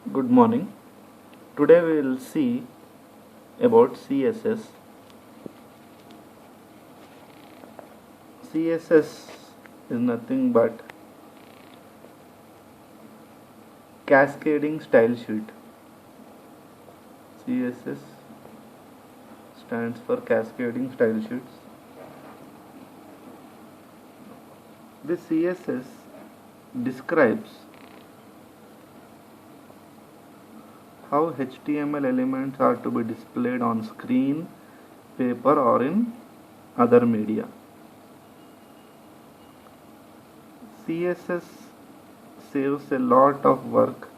Good morning. Today we will see about CSS. CSS is nothing but cascading style sheet. CSS stands for cascading style sheets. This CSS describes how HTML elements are to be displayed on screen, paper, or in other media. CSS saves a lot of work.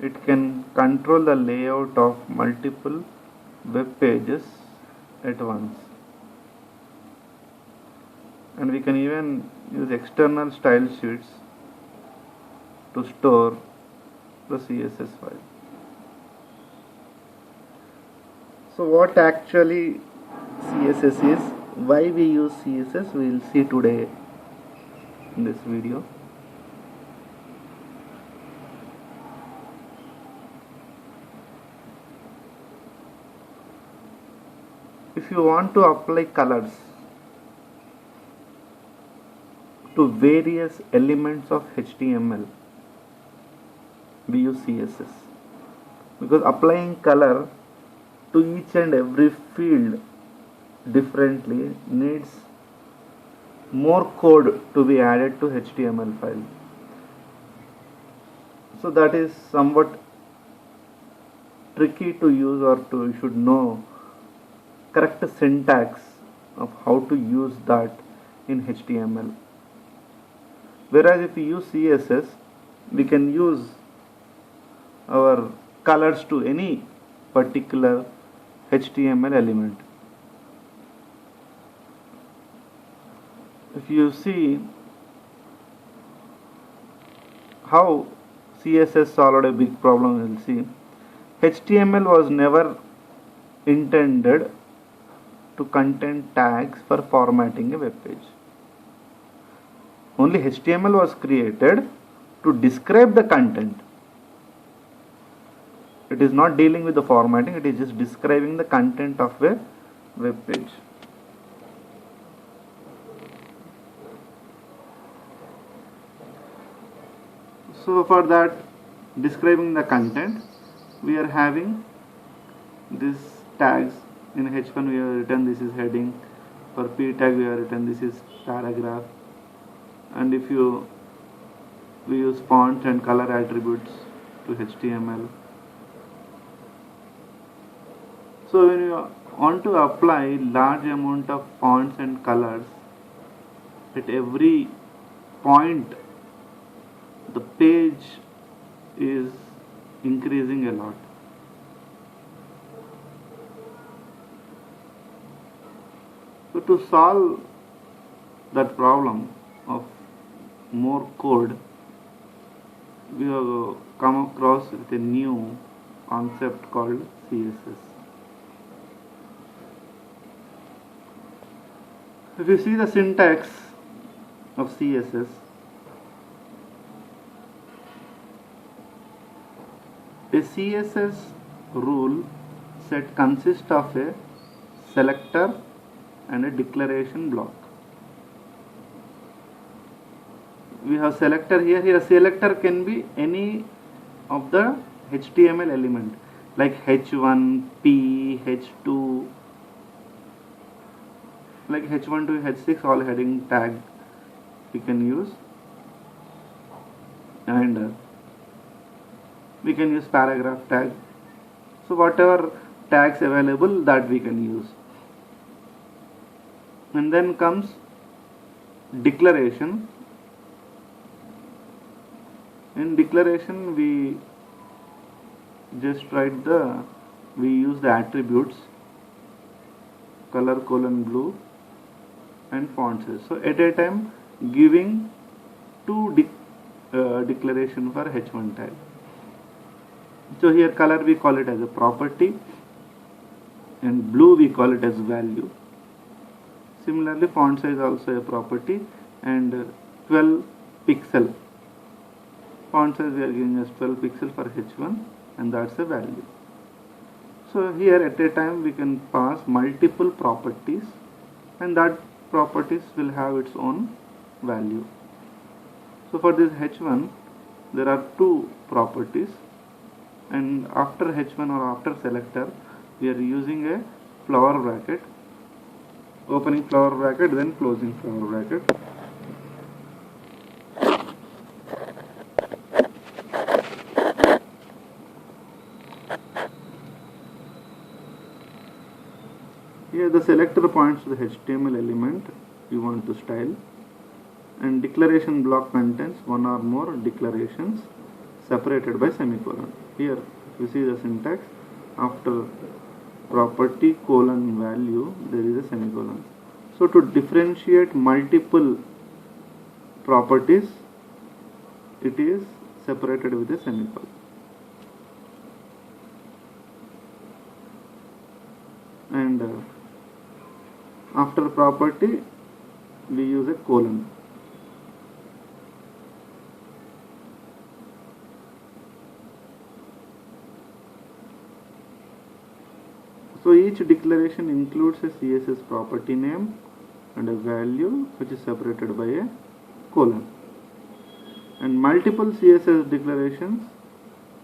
It can control the layout of multiple web pages at once. And we can even use external style sheets to store the CSS file. So what actually CSS is, why we use CSS, we will see today in this video. If you want to apply colors to various elements of HTML, we use CSS, because applying color to each and every field differently needs more code to be added to HTML file. So that is somewhat tricky to use, or you should know correct syntax of how to use that in HTML. Whereas if we use CSS, we can use our colors to any particular HTML element. If you see how CSS solved a big problem, you will see HTML was never intended to contain tags for formatting a web page. Only HTML was created to describe the content. It is not dealing with the formatting, it is just describing the content of a web page. So for that, describing the content, we are having these tags. In H1 we have written this is heading, for P tag we have written this is paragraph, and if we use font and color attributes to HTML. So when you want to apply large amount of fonts and colors at every point, the page is increasing a lot. So to solve that problem of more code, we have come across with a new concept called CSS. If you see the syntax of CSS, a CSS rule set consists of a selector and a declaration block. We have selector here. Here selector can be any of the HTML element like H1, P, H2, like H1 to H6, all heading tag we can use, and we can use paragraph tag. So whatever tags available, that we can use. And then comes declaration. In declaration we just we use the attributes color :blue and font size. So at a time giving two declaration for H1 tag. So here color we call it as a property, and blue we call it as value. Similarly, font size also a property, and 12 pixel font size we are giving as 12 pixel for H1, and that's a value. So here at a time we can pass multiple properties, and that properties will have its own value. So for this H1 there are two properties, and after H1 or after selector we are using a flower bracket, opening flower bracket then closing flower bracket. Here the selector points to the HTML element you want to style, and declaration block contains one or more declarations separated by semicolon. Here you see the syntax, after property colon value there is a semicolon. So to differentiate multiple properties it is separated with a semicolon. And after property we use a colon. So each declaration includes a CSS property name and a value which is separated by a colon, and multiple CSS declarations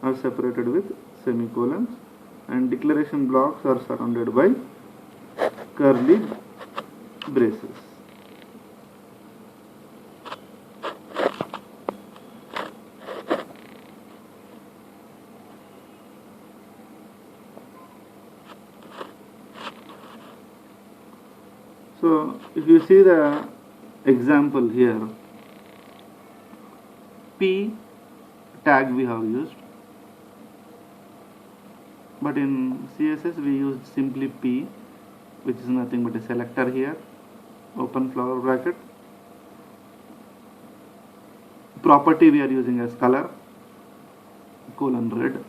are separated with semicolons, and declaration blocks are surrounded by curly braces. So if you see the example here, P tag we have used, but in CSS we used simply P, which is nothing but a selector here, open flower bracket. Property we are using as color, colon red,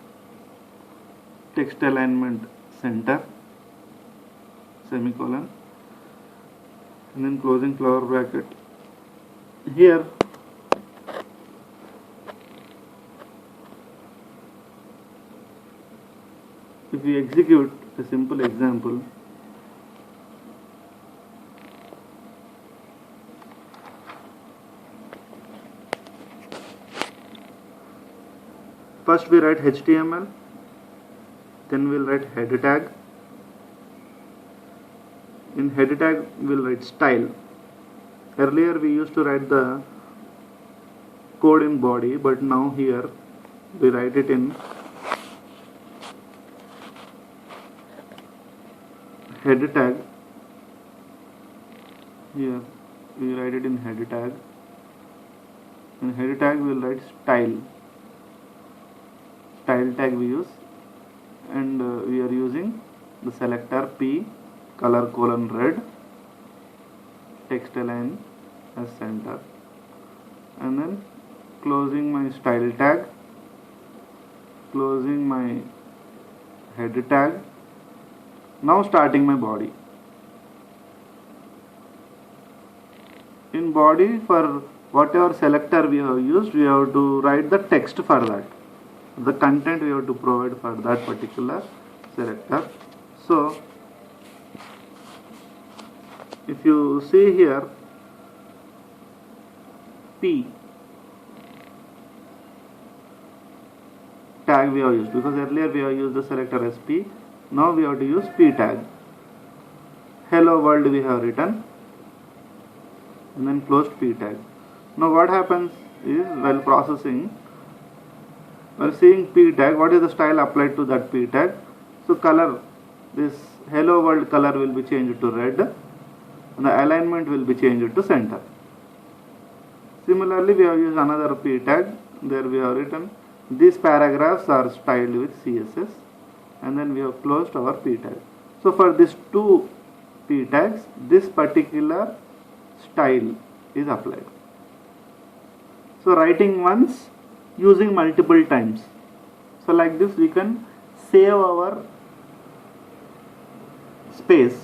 text alignment center, semicolon, and then closing flower bracket. Here if we execute a simple example, first we write HTML, then we'll write head tag. In head tag we'll write style. Earlier we used to write the code in body, but now here we write it in head tag. Here we write it in head tag. In head tag we will write style. Style tag we use, and we are using the selector P, color colon red, text align as center, and then closing my style tag, closing my head tag. Now starting my body. In body, for whatever selector we have used, we have to write the text for that. The content we have to provide for that particular selector. So if you see here, P tag we have used, because earlier we have used the selector as P. Now we have to use P tag. Hello world we have written, and then closed P tag. Now what happens is, while processing, while seeing P tag, what is the style applied to that P tag? So color, this hello world color will be changed to red, and the alignment will be changed to center. Similarly, we have used another P tag. There we have written these paragraphs are styled with CSS, and then we have closed our P tag. So for these two P tags, this particular style is applied. So writing once, using multiple times. So like this we can save our space,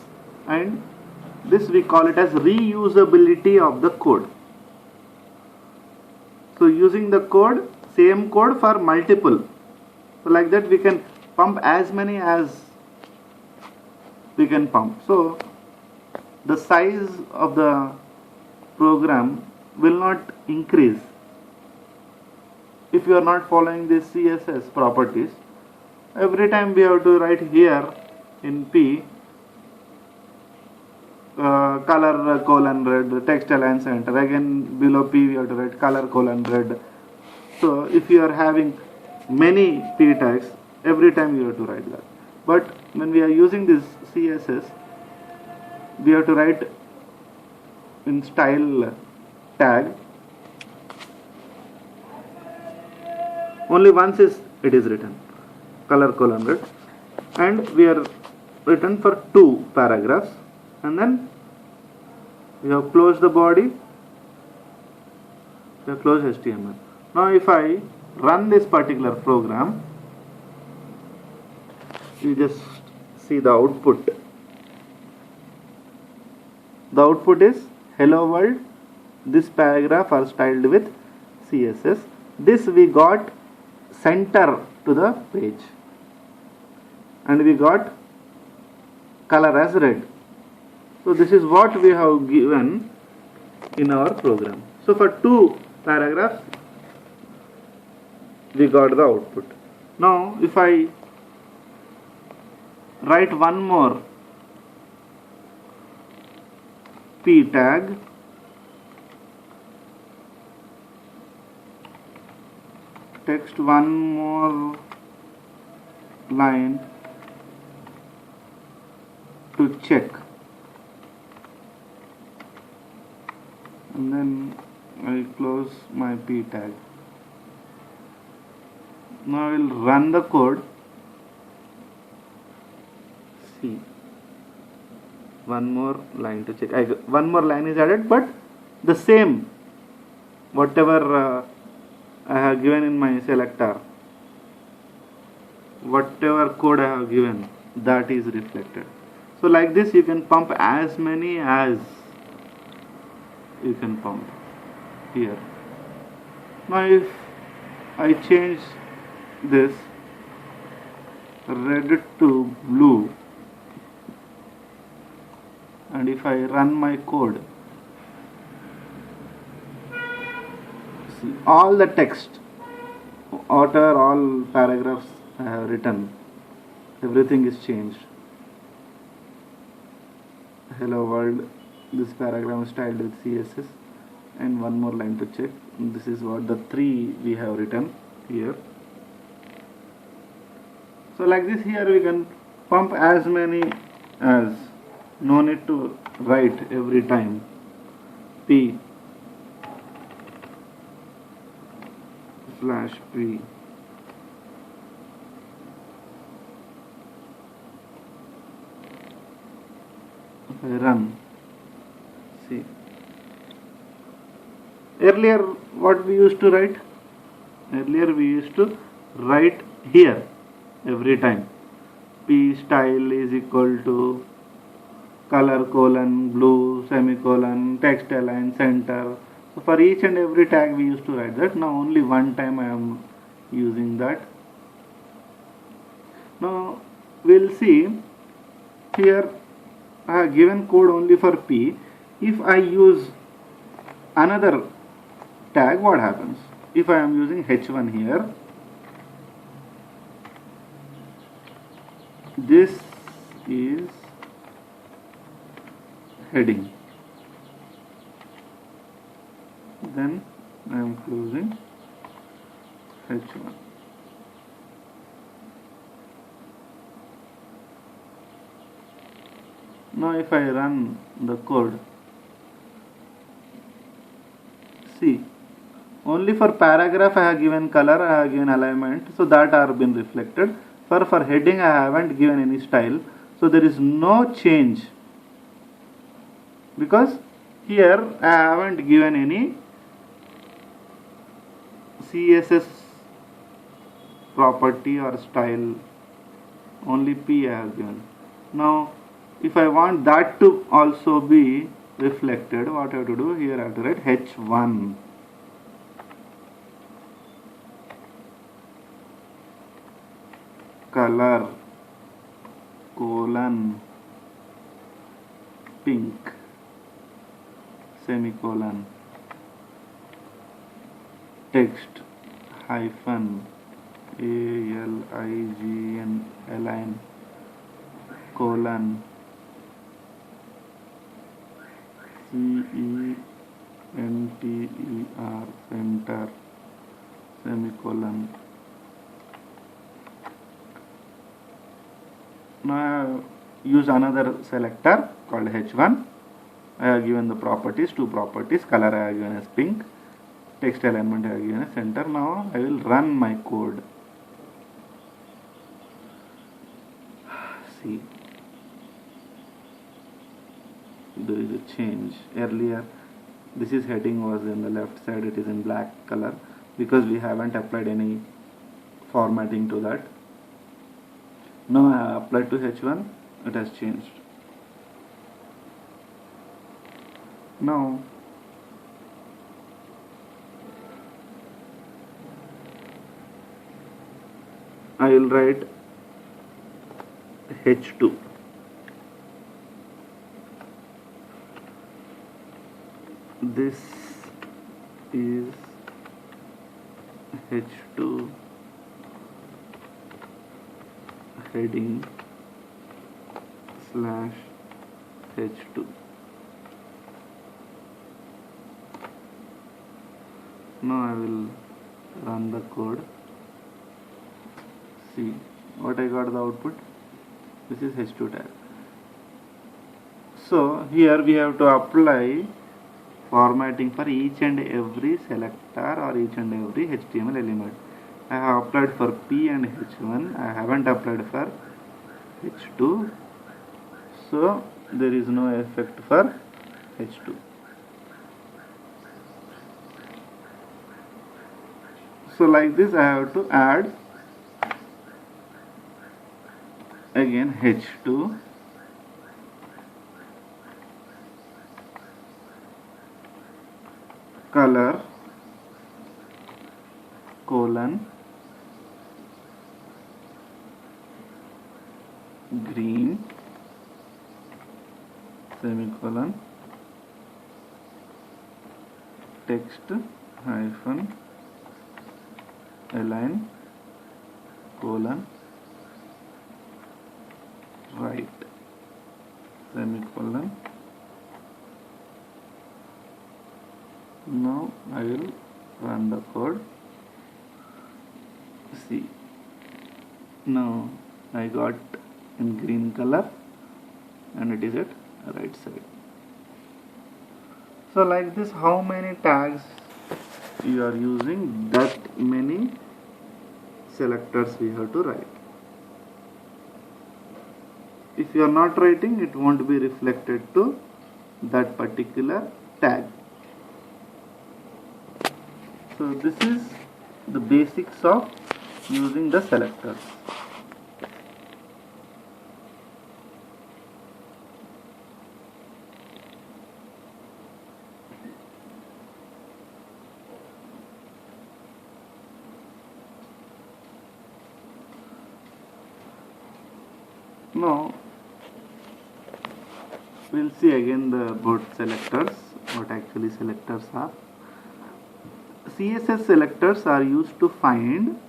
and this we call it as reusability of the code. So using the code, same code for multiple. So like that we can pump as many as we can pump. So the size of the program will not increase if you are not following these CSS properties. Every time we have to write here in P color colon red, text align center. Again below P we have to write color colon red. So if you are having many P tags, every time you have to write that. But when we are using this CSS, we have to write in style tag. Only once it is written, color colon red, and we are written for 2 paragraphs, and then we have closed the body, we have closed HTML. Now if I run this particular program, you just see the output. The output is hello world. This paragraph are styled with CSS. This we got center to the page, and we got color as red. So this is what we have given in our program. So for 2 paragraphs we got the output. Now if I write one more P tag, text one more line to check, and then I close my P tag. Now I will run the code. See, one more line to check. One more line is added, but the same whatever I have given in my selector, whatever code I have given, that is reflected. So like this you can pump as many as you can pump here. Now if I change this red to blue, and if I run my code, see, all the text, whatever all paragraphs I have written, everything is changed. Hello world, this paragraph is styled with CSS, and one more line to check. And this is what the 3 we have written here. So like this, here we can pump as many as, no need to write every time P slash P. If I run, see, earlier what we used to write? Earlier we used to write here every time P style is equal to color colon blue semicolon text align center. So for each and every tag we used to write that. Now only one time I am using that. Now we'll see here I have given code only for P. If I use another tag, what happens? If I am using H1 here, this is heading, then I am closing H1. Now if I run the code, see, only for paragraph I have given color, I have given alignment, so that are been reflected. For heading I haven't given any style, so there is no change, because here I haven't given any CSS property or style, only P I have given. Now if I want that to also be reflected, what I have to do? Here I have to write H1. color colon pink semicolon text hyphen ALIGN align colon CENTER center semicolon. Now I have used another selector called H1. I have given the properties, two properties, color I have given as pink, text alignment I have given as center. Now I will run my code. See, there is a change. Earlier this is heading was in the left side, it is in black color because we haven't applied any formatting to that. Now I have applied to H1, it has changed. Now I will write H2. This is H2 heading slash H2. Now I will run the code. See what I got the output. This is H2 tag. So here we have to apply formatting for each and every selector or each and every HTML element. I have applied for P and H1. I haven't applied for H2. So there is no effect for H2. So like this I have to add again H2 color colon green semicolon text hyphen align colon right semicolon. Now I will run the code. See, now I got in green color and it is at right side. So like this, how many tags you are using, that many selectors we have to write. If you are not writing, it won't be reflected to that particular tag. So this is the basics of using the selectors. Now we'll see again the both selectors, what actually selectors are. CSS selectors are used to find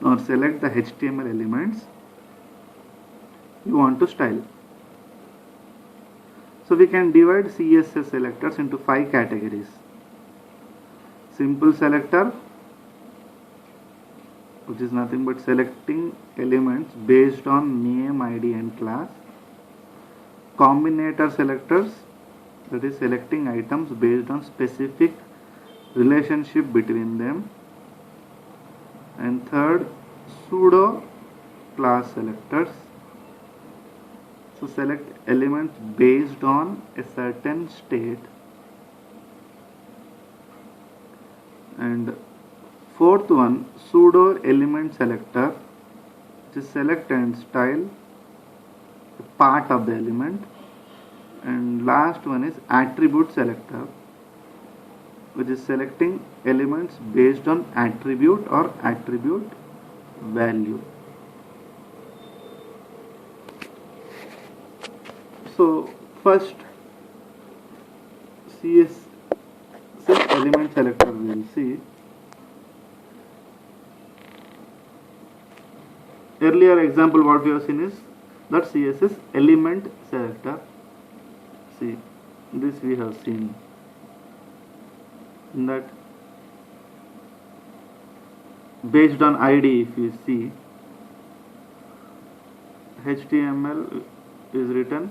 or select the HTML elements you want to style. So we can divide CSS selectors into 5 categories. Simple selector, which is nothing but selecting elements based on name, ID and class. Combinator selectors, that is selecting items based on specific relationship between them. And third, pseudo class selectors. So select elements based on a certain state. And fourth one, pseudo element selector, which is select and style a part of the element. And last one is attribute selector, which is selecting elements based on attribute or attribute value. So first CSS element selector we will see. Earlier example what we have seen is that CSS element selector. See, this we have seen in that based on ID. If you see, HTML is written,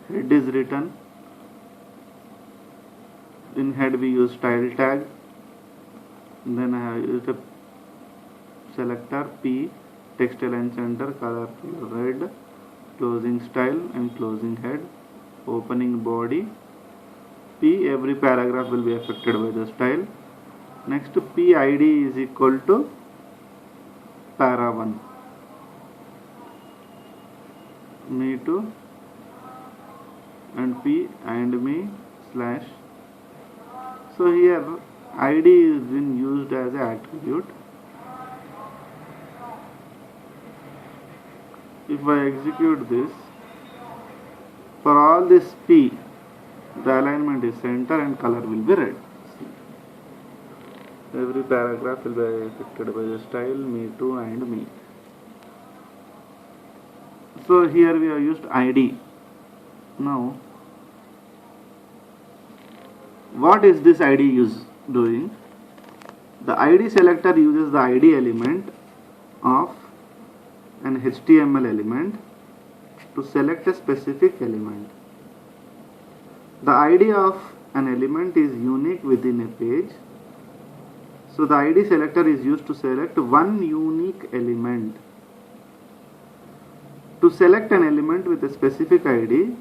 head is written, in head we use style tag, then I have used a selector P, text align center, color red, closing style and closing head, opening body. P, every paragraph will be affected by the style. Next, PID is equal to para1, me to, and P and me slash. So here ID is being used as an attribute. If I execute this, for all this P, the alignment is center and color will be red. Every paragraph will be affected by the style, me too and me. So here we have used ID. Now, what is this ID doing? The ID selector uses the ID element of an HTML element to select a specific element. The ID of an element is unique within a page. So the ID selector is used to select one unique element. To select an element with a specific ID,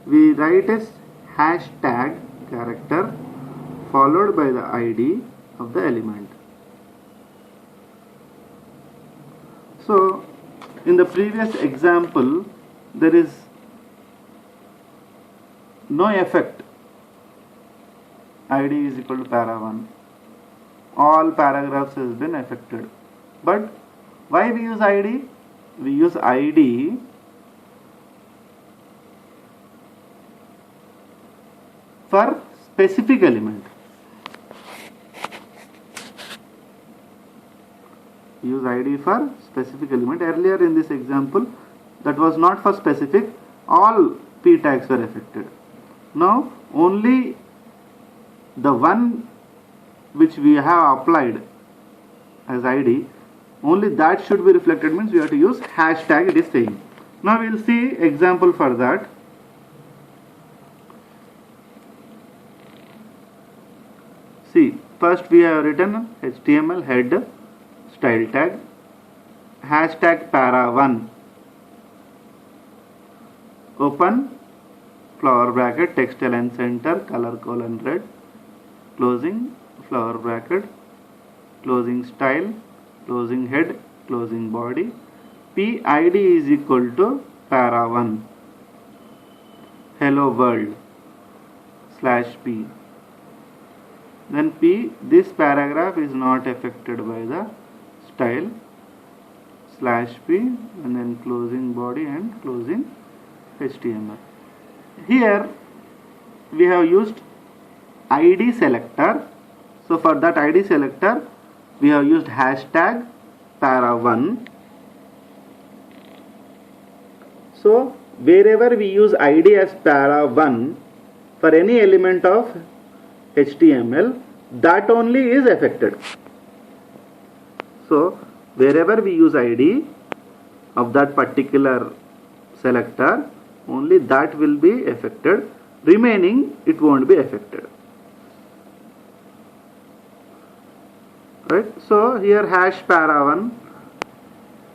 we write a hashtag character followed by the ID of the element. So in the previous example, there is no effect. ID is equal to para1. All paragraphs has been affected. But why we use ID? We use ID for specific element. Use ID for specific element. Earlier in this example, that was not for specific, all P tags were affected. Now only the one which we have applied as ID, only that should be reflected, means we have to use hashtag, it is saying. Now we will see example for that. See, first we have written HTML head style tag, hashtag para1, open flower bracket, text align center, color colon red, closing flower bracket, closing style, closing head, closing body. PID is equal to para1, hello world slash P. Then P, this paragraph is not affected by the style slash P, and then closing body and closing HTML. Here we have used ID selector. So for that ID selector, we have used hashtag para1. So wherever we use ID as para1 for any element of HTML, that only is affected. So wherever we use ID of that particular selector, only that will be affected. Remaining, it won't be affected. Right? So here hash para1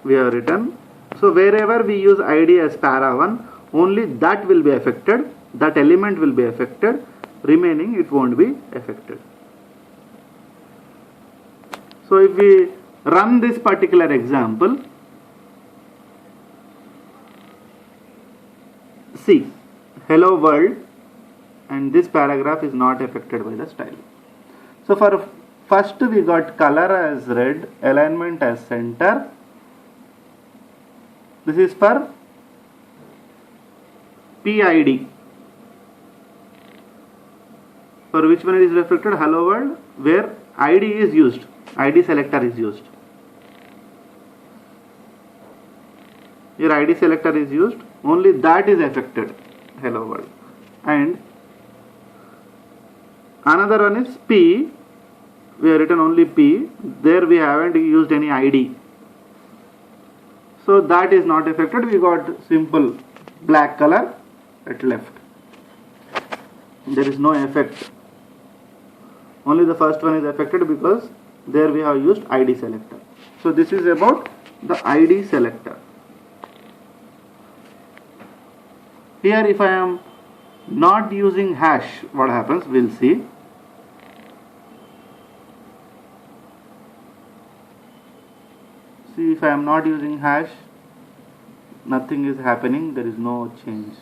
we have written. So wherever we use ID as para1, only that will be affected. That element will be affected. Remaining, it won't be affected. So if we run this particular example, see, hello world, and this paragraph is not affected by the style. So for first we got color as red, alignment as center. This is for PID. For which one it is reflected? Hello world, where ID is used, ID selector is used. Here ID selector is used, only that is affected, hello world. And another one is P, we have written only P, there we haven't used any ID. So that is not affected, we got simple black color at left. There is no effect. Only the first one is affected because there we have used ID selector. So this is about the ID selector. Here if I am not using hash, what happens? We'll see. See, if I am not using hash, nothing is happening, there is no change.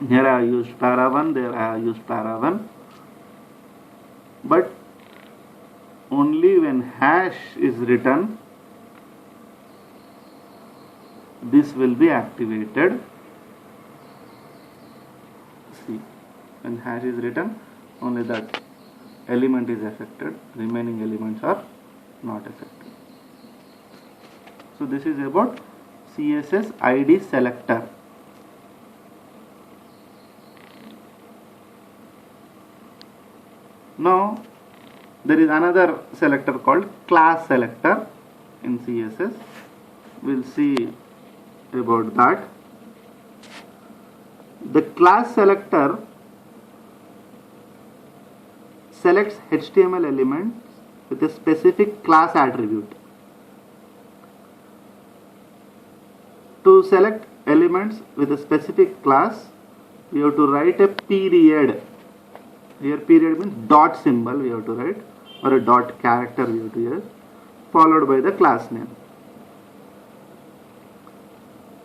Here I have used para 1, there I have used para 1. But only when hash is written, this will be activated. See, when hash is written, only that element is affected, remaining elements are not affected. So this is about CSS ID selector. Now there is another selector called class selector in CSS. We'll see about that. The class selector selects HTML elements with a specific class attribute. To select elements with a specific class, we have to write a period. Here period means dot symbol we have to write, or a dot character we have to use, followed by the class name.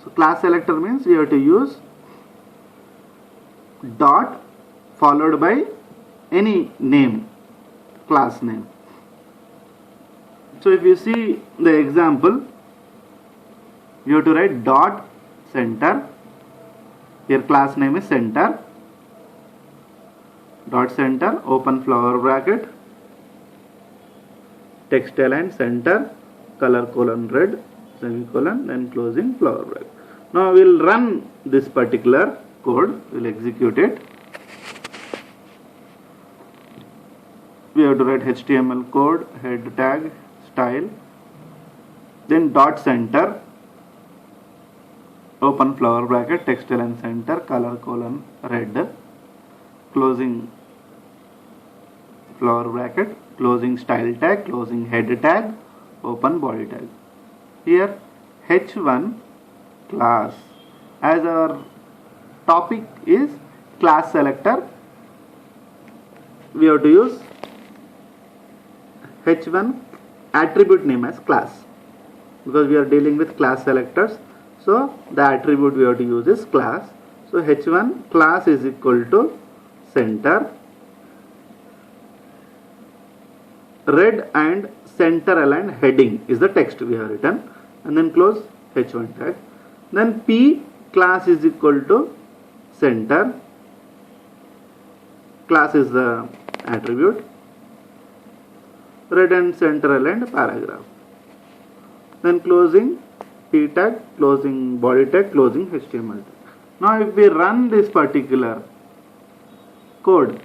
So class selector means we have to use dot followed by any name, class name. So if you see the example, you have to write dot center. Here class name is center. Dot center, open flower bracket, text align center, color colon red, semicolon, then closing flower bracket. Now we will run this particular code, we will execute it. We have to write HTML code, head tag, style, then dot center, open flower bracket, text align center, color colon red, closing flower bracket, closing style tag, closing head tag, open body tag. Here h1 class, as our topic is class selector, we have to use h1 attribute name as class, because we are dealing with class selectors. So the attribute we have to use is class. So h1 class is equal to center, red and center aligned heading is the text we have written, and then close h1 tag. Then p class is equal to center, class is the attribute, red and center aligned paragraph, then closing p tag, closing body tag, closing HTML tag. Now if we run this particular code,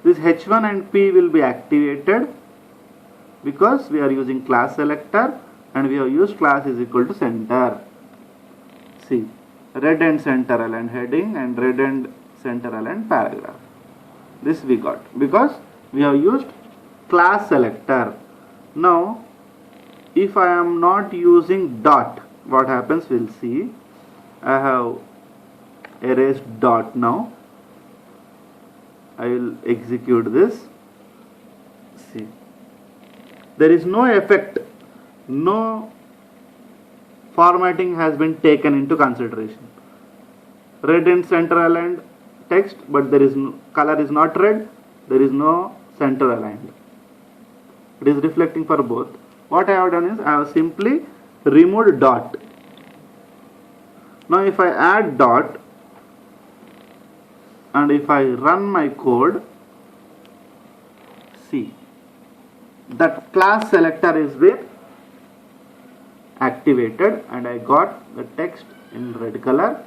this h1 and p will be activated because we are using class selector and we have used class is equal to center. See, red and center aligned heading and red and center aligned paragraph. This we got because we have used class selector. Now if I am not using dot, what happens we'll see. I have erased dot now. I will execute this. See, there is no effect, no formatting has been taken into consideration. Red and center aligned text, but there is no, color is not red, there is no center aligned. It is reflecting for both. What I have done is I have simply removed dot. Now if I add dot and if I run my code, see that class selector is been activated and I got the text in red color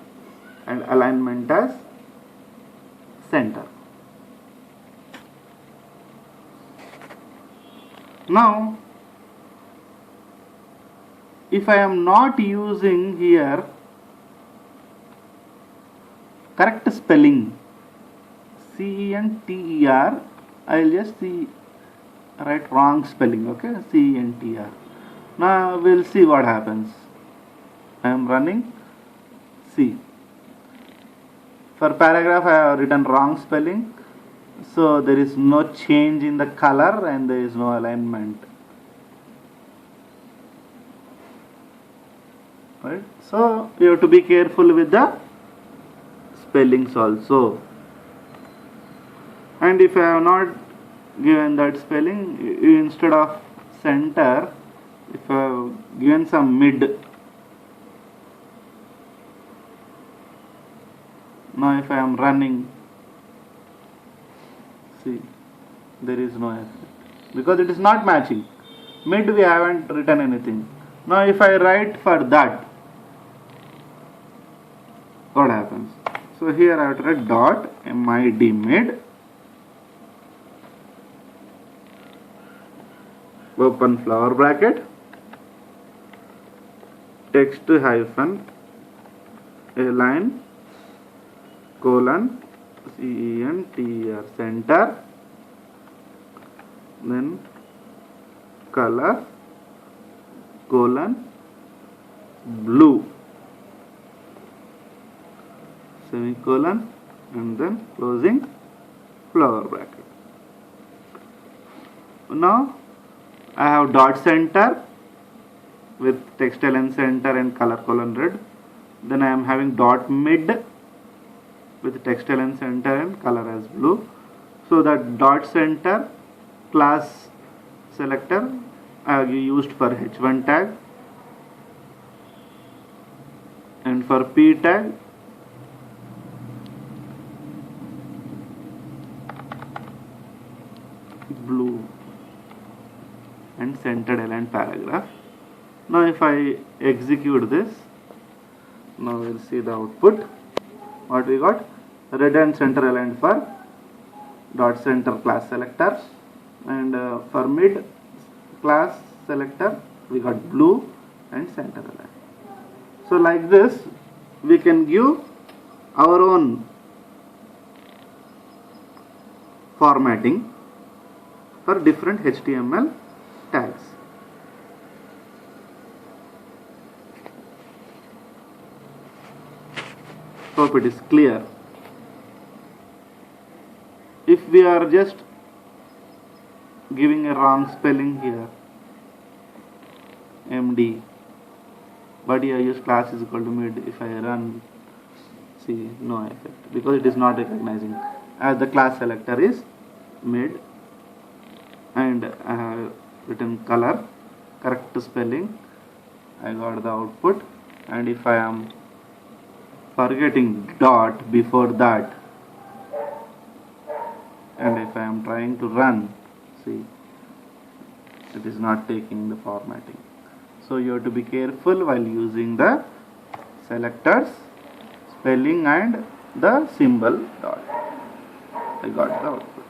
and alignment as center. Now if I am not using here correct spelling CENTER, I will just write wrong spelling, okay, CENTER. Now we'll see what happens. I am running. See, for paragraph I have written wrong spelling, so there is no change in the color and there is no alignment, right? So you have to be careful with the spellings also. And if I have not given that spelling, instead of center, if I have given some mid, now if I am running, see, there is no effect because it is not matching. Mid we haven't written anything. Now if I write for that, what happens? So here I have to write dot mid mid, open flower bracket, text hyphen align colon CENTER center, then color colon blue semicolon and then closing flower bracket. Now I have dot center with text align center and color colon red. Then I am having dot mid with text align center and color as blue. So that dot center class selector I have used for h1 tag, and for p tag blue and centered aligned paragraph. Now if I execute this, now we'll see the output. What we got? Red and center aligned for dot center class selector, and for mid class selector we got blue and center aligned. So like this we can give our own formatting for different HTML tags. Hope it is clear. If we are just giving a wrong spelling here, MD, but here use class is equal to mid, if I run, see, no effect because it is not recognizing as the class selector is mid, and I have written color, correct spelling, I got the output. And if I am forgetting dot before that, and if I am trying to run, see, it is not taking the formatting. So you have to be careful while using the selectors, spelling and the symbol dot. I got the output.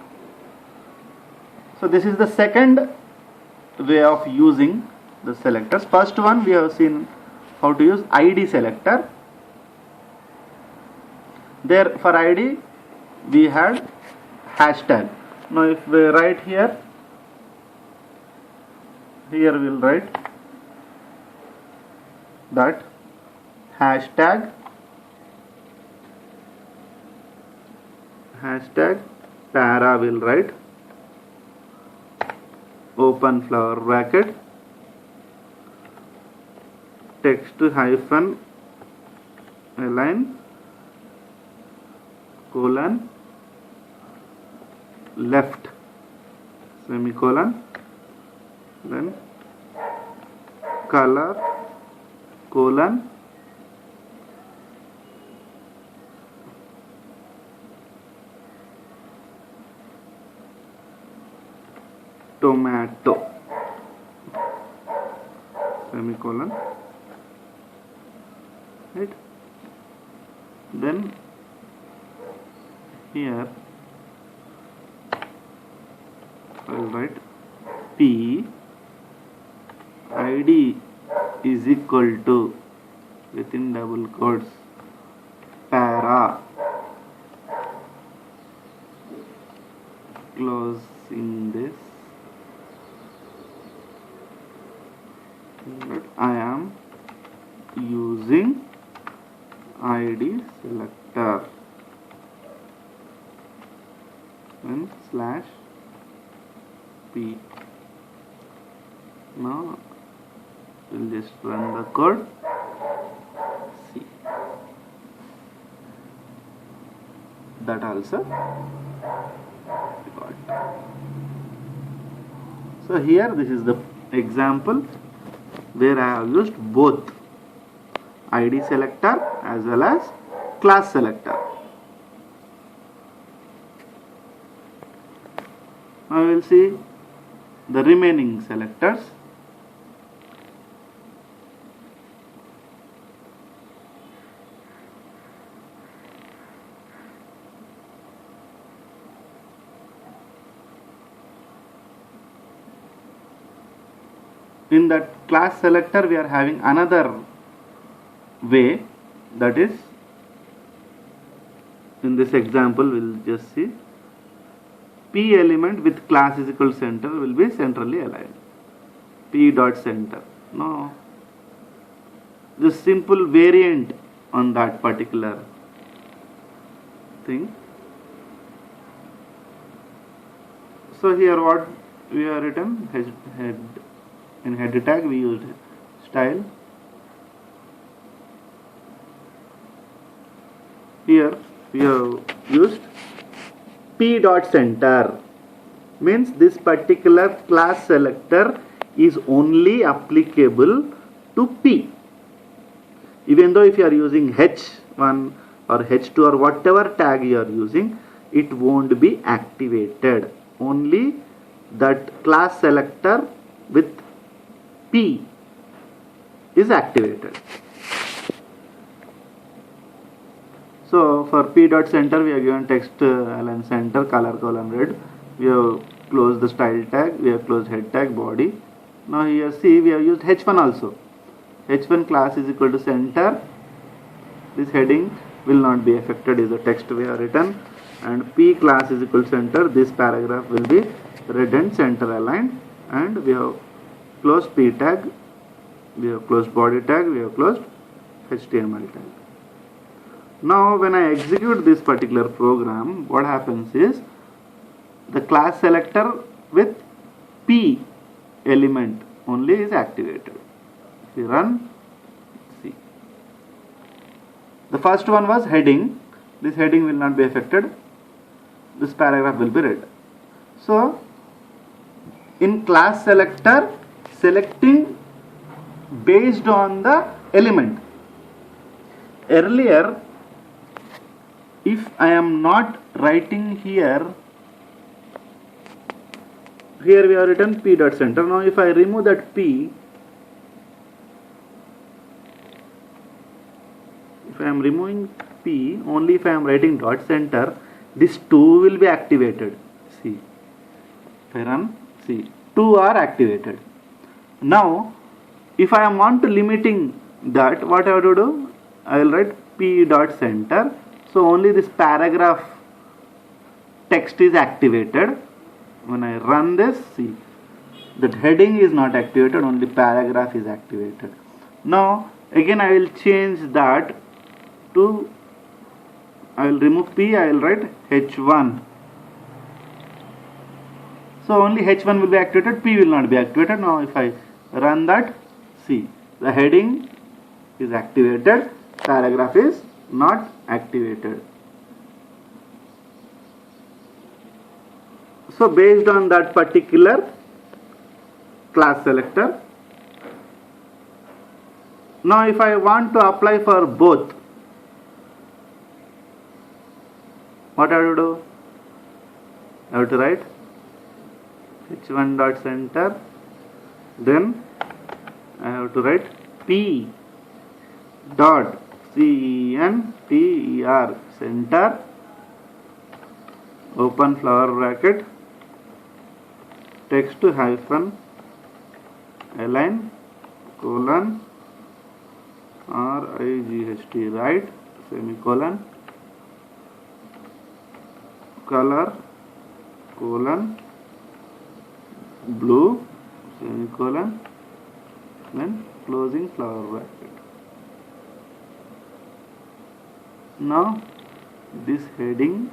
So this is the second way of using the selectors. First one we have seen how to use ID selector. There for ID we had hashtag. Now if we write here we will write that hashtag para will write open flower bracket text hyphen align colon left semicolon, then color colon tomato, semicolon, right? Then here I will write P ID is equal to, within double quotes, para, closing this, that I am using ID selector, and slash P. Now we'll just run the code. See, that also got. So here this is the example where I have used both ID selector as well as class selector. Now we will see the remaining selectors. In that class selector we are having another way, that is, in this example we'll just see P element with class is equal to center will be centrally aligned. P dot center. Now the simple variant on that particular thing. So here what we have written, head in head tag we used style. Here we have used P dot center, means this particular class selector is only applicable to P. Even though if you are using H1 or H2 or whatever tag you are using, it won't be activated. Only that class selector with P is activated. So for P dot center we have given text align center, color column red. We have closed the style tag, we have closed head tag, body. Now here see we have used H1 also. H1 class is equal to center. This heading will not be affected, is the text we have written. And P class is equal to center. This paragraph will be red and center aligned. And we have closed P tag, we have closed body tag, we have closed HTML tag. Now when I execute this particular program, what happens is the class selector with P element only is activated. If you run, see. The first one was heading. This heading will not be affected. This paragraph will be read. So in class selector, selecting based on the element. Earlier, if I am not writing here we have written P dot center. Now if I remove that P, if I am removing P, only if I am writing dot center, this 2 will be activated. See, if I run, see, 2 are activated. Now if I am want to limiting that, what I have to do, I will write P dot center. So only this paragraph text is activated. When I run this, see, that heading is not activated, only paragraph is activated. Now again I will change that to, I will remove P, I will write H1. So only H1 will be activated, P will not be activated. Now if I run that, see, the heading is activated, paragraph is not activated. So based on that particular class selector, now if I want to apply for both, what I have to do? I have to write h1 dot center, then I have to write p dot center, center, open flower bracket, text hyphen align colon RIGHT, right, semicolon, color colon blue semicolon, then closing flower bracket. Now this heading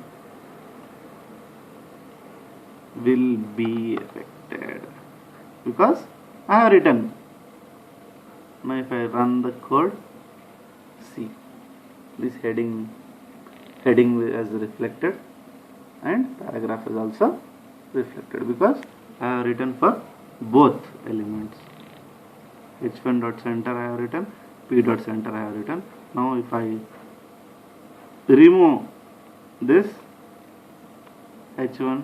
will be affected because I have written. Now if I run the code, see this heading is reflected and paragraph is also reflected because I have written for both elements. h1 dot center I have written, p dot center I have written. Now if I remove this h1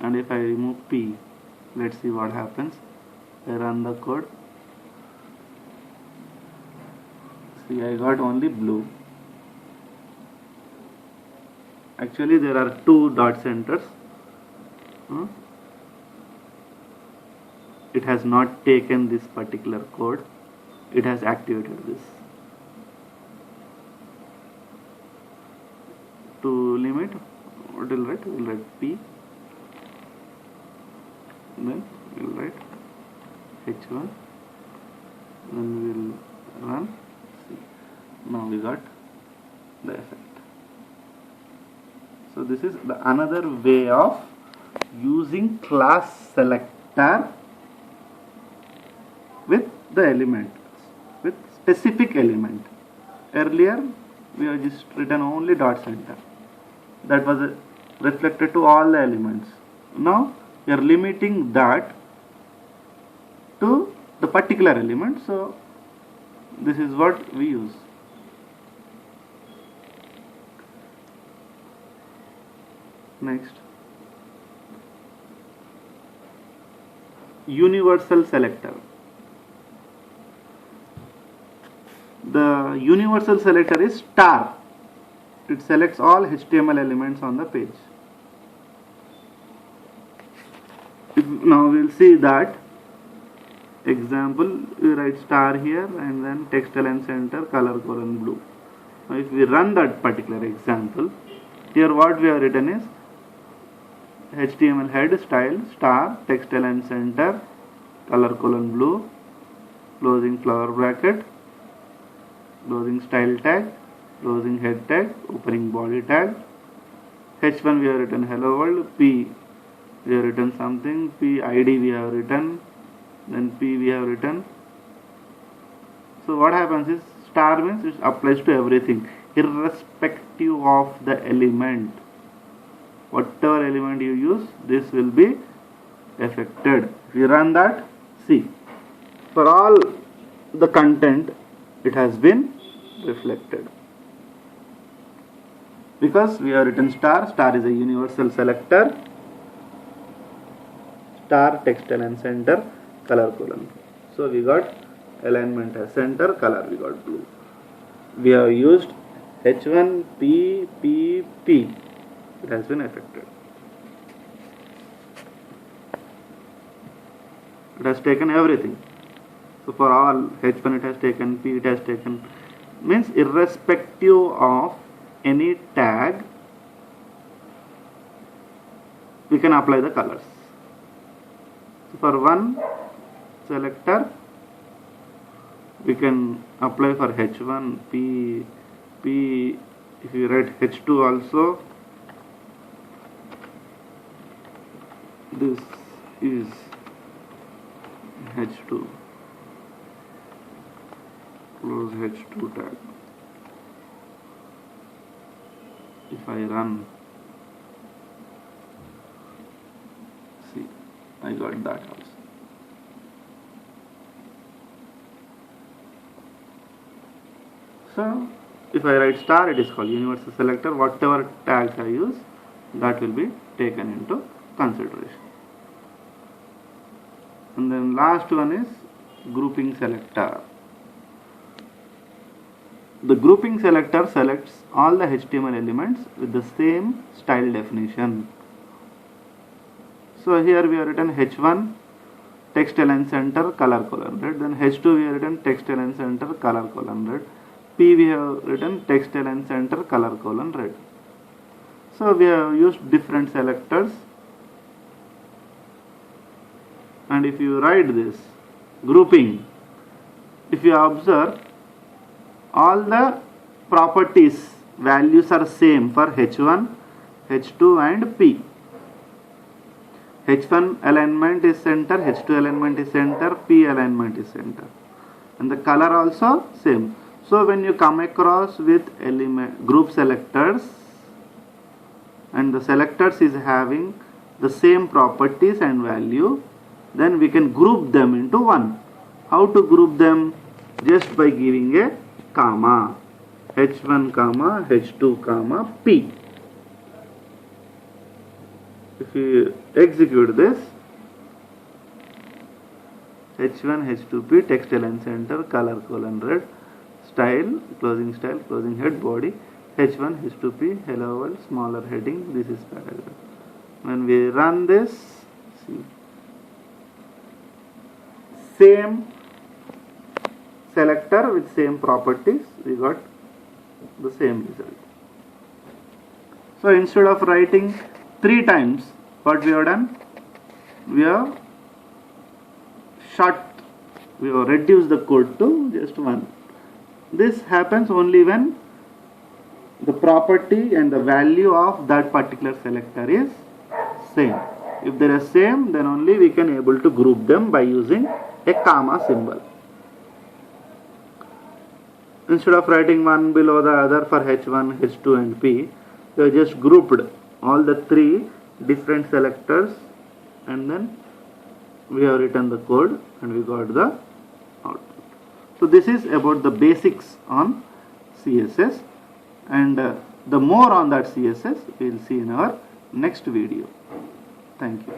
and if I remove p, let's see what happens. I run the code. See, I got only blue. Actually there are two dot centers. It has not taken this particular code, it has activated this. To limit, what will write? We'll write p, then we'll write h1, then we'll run. See, now we got the effect. So this is another way of using class selector with the element, with specific element. Earlier we have just written only dot center, that was reflected to all the elements. Now we are limiting that to the particular element, so this is what we use. Next, universal selector. The universal selector is star. It selects all HTML elements on the page. Now we will see that example. We write star here and then text align center, color colon blue. Now if we run that particular example, here what we have written is HTML head style star text align center, color colon blue, closing flower bracket, closing style tag, closing head tag, opening body tag. h1 we have written hello world, p we have written something, p id we have written, then p we have written. So what happens is star means it applies to everything irrespective of the element. Whatever element you use, this will be affected. If you run that, see, for all the content it has been reflected because we have written star. Star is a universal selector, star text align center, color colon. So we got alignment as center, color we got blue. We have used h1 p p p, it has been affected. It has taken everything. So for all h1 it has taken, p it has taken, means irrespective of any tag we can apply the colors. So for one selector we can apply for h1 p p. If you write h2 also, this is h2, close h2 tag. If I run, see, I got that also. So if I write star, it is called universal selector. Whatever tags I use, that will be taken into consideration. And then last one is grouping selector. The grouping selector selects all the HTML elements with the same style definition. So here we have written H1 text align center color colon red, then H2 we have written text align center color colon red, P we have written text align center color colon red. So we have used different selectors, and if you write this grouping, if you observe, all the properties values are same for H1, H2 and P. H1 alignment is center, H2 alignment is center, P alignment is center, and the color also same. So when you come across with group selectors and the selectors is having the same properties and value, then we can group them into one. How to group them? Just by giving a comma, H1 comma H2 comma P. If you execute this, H1 H2P text align center color colon red, style closing head body, H1 H2P hello world smaller heading, this is paragraph. When we run this, see, same selector with same properties, we got the same result. So instead of writing 3 times, what we have done? We have reduced the code to just 1. This happens only when the property and the value of that particular selector is same. If they are same, then only we can able to group them by using a comma symbol. Instead of writing one below the other for H1, H2 and P, we have just grouped all the 3 different selectors, and then we have written the code and we got the output. So this is about the basics on CSS, and the more on that CSS we will see in our next video. Thank you.